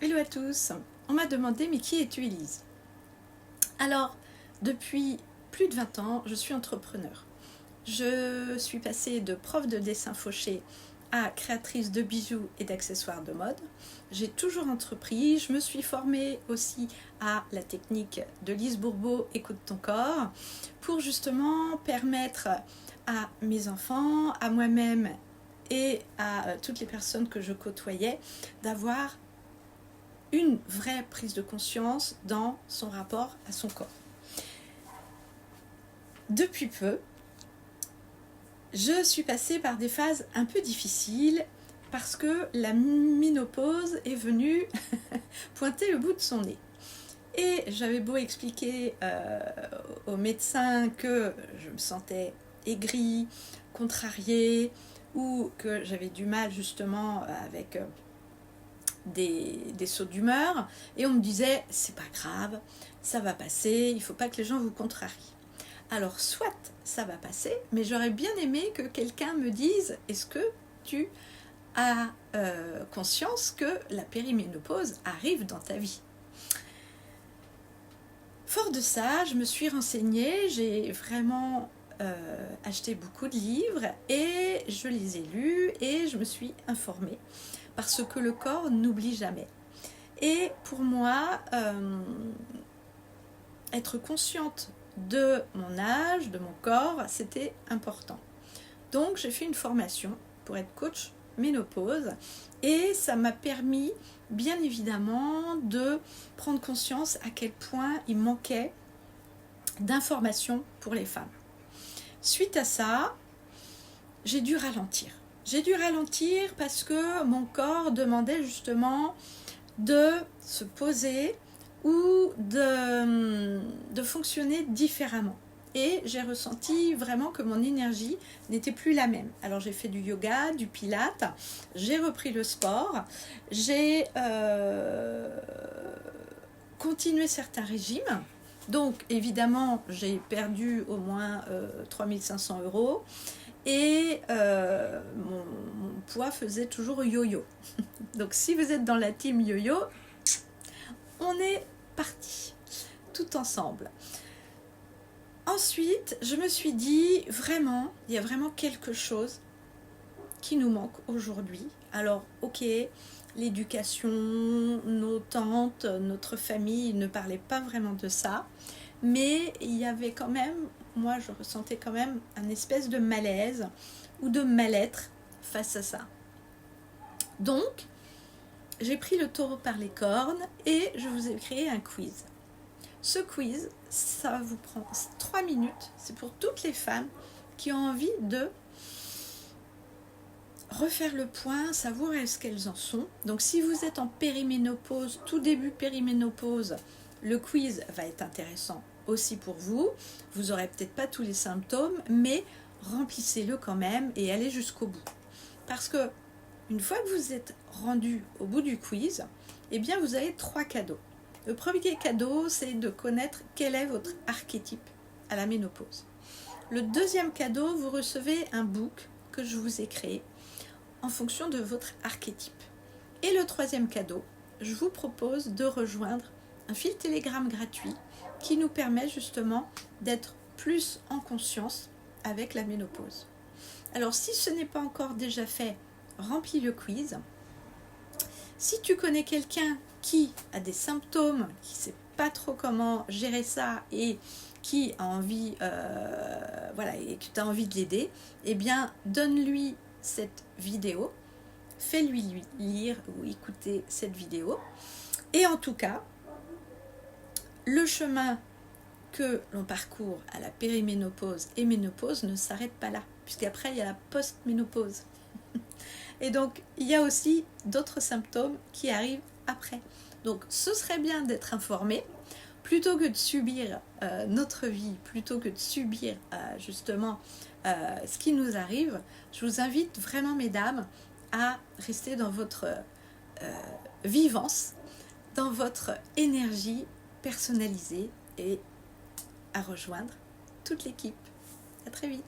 Hello à tous. On m'a demandé, mais qui es-tu, Élise? Alors, depuis plus de 20 ans, je suis entrepreneur. Je suis passée de prof de dessin fauché à créatrice de bijoux et d'accessoires de mode. J'ai toujours entrepris. Je me suis formée aussi à la technique de Lise Bourbeau, Écoute ton corps, pour justement permettre à mes enfants, à moi-même et à toutes les personnes que je côtoyais d'avoir une vraie prise de conscience dans son rapport à son corps. Depuis peu, je suis passée par des phases un peu difficiles parce que la ménopause est venue pointer le bout de son nez. Et j'avais beau expliquer aux médecins que je me sentais aigrie, contrariée, ou que j'avais du mal justement avec des sauts d'humeur, et on me disait c'est pas grave, ça va passer, il faut pas que les gens vous contrarient. Alors soit ça va passer, mais j'aurais bien aimé que quelqu'un me dise est-ce que tu as conscience que la périménopause arrive dans ta vie? Fort de ça, je me suis renseignée, j'ai vraiment acheté beaucoup de livres et je les ai lus et je me suis informée parce que le corps n'oublie jamais. Et pour moi, être consciente de mon âge, de mon corps, c'était important. Donc j'ai fait une formation pour être coach ménopause et ça m'a permis bien évidemment de prendre conscience à quel point il manquait d'informations pour les femmes. Suite à ça, j'ai dû ralentir. J'ai dû ralentir parce que mon corps demandait justement de se poser ou de fonctionner différemment. Et j'ai ressenti vraiment que mon énergie n'était plus la même. Alors j'ai fait du yoga, du pilates, j'ai repris le sport, j'ai continué certains régimes. Donc évidemment j'ai perdu au moins 3500 €. Et mon poids faisait toujours yo-yo. Donc si vous êtes dans la team yo-yo, on est parti tout ensemble. Ensuite, je me suis dit vraiment, il y a vraiment quelque chose qui nous manque aujourd'hui. Alors ok, l'éducation, nos tantes, notre famille ne parlaient pas vraiment de ça, mais il y avait quand même, moi je ressentais quand même un espèce de malaise ou de mal-être face à ça. Donc, j'ai pris le taureau par les cornes et je vous ai créé un quiz. Ce quiz, ça vous prend 3 minutes, c'est pour toutes les femmes qui ont envie de refaire le point, savoir est-ce qu'elles en sont. Donc si vous êtes en périménopause, tout début périménopause, le quiz va être intéressant aussi pour vous. Vous n'aurez peut-être pas tous les symptômes, mais remplissez-le quand même et allez jusqu'au bout. Parce que une fois que vous êtes rendu au bout du quiz, eh bien vous avez 3 cadeaux. Le premier cadeau, c'est de connaître quel est votre archétype à la ménopause. Le deuxième cadeau, vous recevez un book que je vous ai créé en fonction de votre archétype. Et le troisième cadeau, je vous propose de rejoindre un fil Telegram gratuit qui nous permet justement d'être plus en conscience avec la ménopause. Alors si ce n'est pas encore déjà fait, remplis le quiz. Si tu connais quelqu'un qui a des symptômes, qui ne sait pas trop comment gérer ça et qui a envie, et que tu as envie de l'aider, eh bien donne-lui cette vidéo, fais-lui lire ou écouter cette vidéo. Et en tout cas, le chemin que l'on parcourt à la périménopause et ménopause ne s'arrête pas là, puisqu'après il y a la post-ménopause. Et donc il y a aussi d'autres symptômes qui arrivent après. Donc ce serait bien d'être informé, plutôt que de subir notre vie, plutôt que de subir justement ce qui nous arrive. Je vous invite vraiment, mesdames, à rester dans votre vivance, dans votre énergie personnalisée et à rejoindre toute l'équipe. À très vite.